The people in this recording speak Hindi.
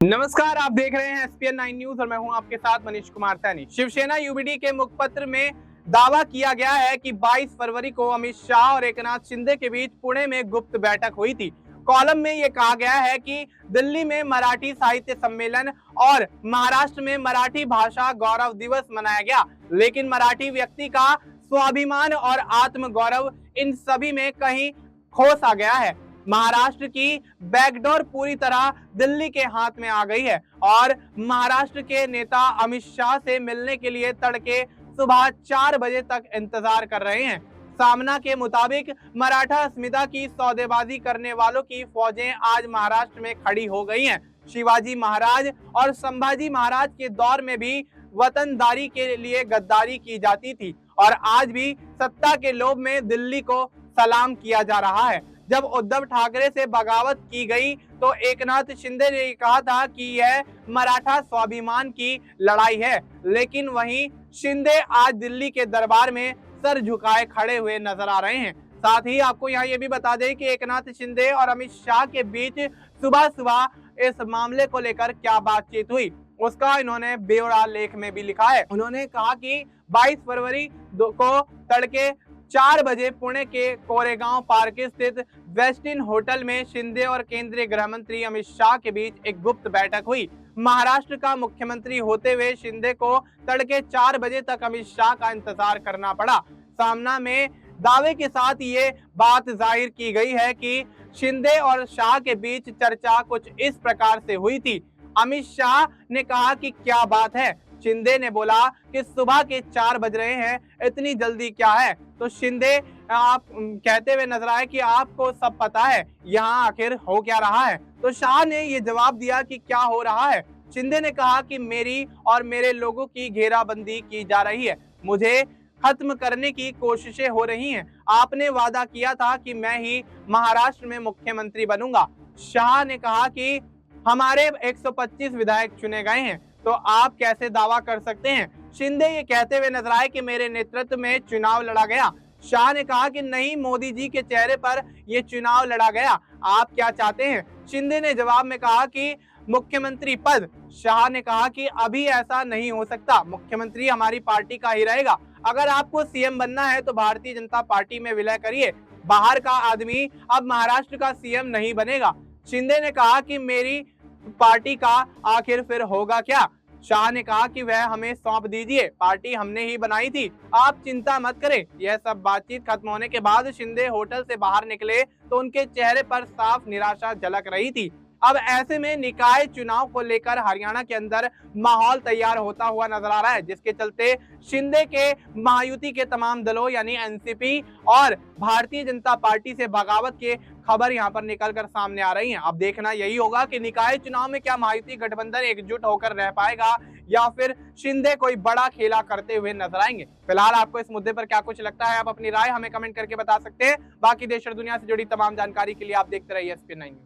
नमस्कार, आप देख रहे हैं एसपीएन 9 न्यूज और मैं हूं आपके साथ मनीष कुमार सैनी। शिवसेना यूबीडी के मुखपत्र में दावा किया गया है कि 22 फरवरी को अमित शाह और एकनाथ शिंदे के बीच पुणे में गुप्त बैठक हुई थी। कॉलम में यह कहा गया है कि दिल्ली में मराठी साहित्य सम्मेलन और महाराष्ट्र में मराठी भाषा गौरव दिवस मनाया गया, लेकिन मराठी व्यक्ति का स्वाभिमान और आत्म गौरव इन सभी में कहीं खो सा गया है। महाराष्ट्र की बैकडोर पूरी तरह दिल्ली के हाथ में आ गई है और महाराष्ट्र के नेता अमित शाह से मिलने के लिए तड़के सुबह 4 बजे तक इंतजार कर रहे हैं। सामना के मुताबिक मराठा अस्मिता की सौदेबाजी करने वालों की फौजें आज महाराष्ट्र में खड़ी हो गई हैं। शिवाजी महाराज और संभाजी महाराज के दौर में भी वतनदारी के लिए गद्दारी की जाती थी और आज भी सत्ता के लोभ में दिल्ली को सलाम किया जा रहा है। जब उद्धव ठाकरे से बगावत की गई तो एकनाथ शिंदे ने कहा था कि यह मराठा स्वाभिमान की लड़ाई है, लेकिन वहीं शिंदे आज दिल्ली के दरबार में सर झुकाए खड़े हुए नजर आ रहे हैं। साथ ही आपको यहाँ ये भी बता दें कि एकनाथ शिंदे और अमित शाह के बीच सुबह सुबह इस मामले को लेकर क्या बातचीत हुई, उसका इन्होंने ब्यौरा लेख में भी लिखा है। उन्होंने कहा कि 22 फरवरी को तड़के 4 बजे पुणे के कोरेगांव पार्क स्थित वेस्टिन होटल में शिंदे और केंद्रीय गृह मंत्री अमित शाह के बीच एक गुप्त बैठक हुई। महाराष्ट्र का मुख्यमंत्री होते हुए शिंदे को तड़के 4 बजे तक अमित शाह का इंतजार करना पड़ा। सामना में दावे के साथ ये बात जाहिर की गई है कि शिंदे और शाह के बीच चर्चा कुछ इस प्रकार से हुई थी। अमित शाह ने कहा कि क्या बात है। शिंदे ने बोला कि सुबह के 4 बज रहे हैं, इतनी जल्दी क्या है। तो शिंदे आप कहते हुए नजर आए कि आपको सब पता है, यहाँ आखिर हो क्या रहा है। तो शाह ने ये जवाब दिया कि क्या हो रहा है। शिंदे ने कहा कि मेरी और मेरे लोगों की घेराबंदी की जा रही है, मुझे खत्म करने की कोशिशें हो रही हैं। आपने वादा किया था कि मैं ही महाराष्ट्र में मुख्यमंत्री बनूंगा। शाह ने कहा कि हमारे 125 विधायक चुने गए हैं, तो आप कैसे दावा कर सकते हैं। शिंदे ये कहते हुए नजर आए कि मेरे नेतृत्व में चुनाव लड़ा गया। शाह ने कहा कि नहीं, मोदी जी के चेहरे पर यह चुनाव लड़ा गया, आप क्या चाहते हैं। शिंदे ने जवाब में कहा कि मुख्यमंत्री पद। शाह ने कहा कि अभी ऐसा नहीं हो सकता, मुख्यमंत्री हमारी पार्टी का ही रहेगा। अगर आपको सीएम बनना है तो भारतीय जनता पार्टी में विलय करिए, बाहर का आदमी अब महाराष्ट्र का सीएम नहीं बनेगा। शिंदे ने कहा कि मेरी पार्टी का आखिर फिर होगा क्या। शाह ने कहा कि वह हमें सौंप दीजिए, पार्टी हमने ही बनाई थी, आप चिंता मत करें। यह सब बातचीत खत्म होने के बाद शिंदे होटल से बाहर निकले तो उनके चेहरे पर साफ निराशा झलक रही थी। अब ऐसे में निकाय चुनाव को लेकर हरियाणा के अंदर माहौल तैयार होता हुआ नजर आ रहा है, जिसके चलते शिंदे के महायुति के तमाम दलों यानी एनसीपी और भारतीय जनता पार्टी से बगावत के खबर यहां पर निकलकर सामने आ रही हैं। अब देखना यही होगा कि निकाय चुनाव में क्या महायुति गठबंधन एकजुट होकर रह पाएगा या फिर शिंदे कोई बड़ा खेला करते हुए नजर आएंगे। फिलहाल आपको इस मुद्दे पर क्या कुछ लगता है, आप अपनी राय हमें कमेंट करके बता सकते हैं। बाकी देश और दुनिया से जुड़ी तमाम जानकारी के लिए आप देखते रहिए एसपीएन 9 न्यूज।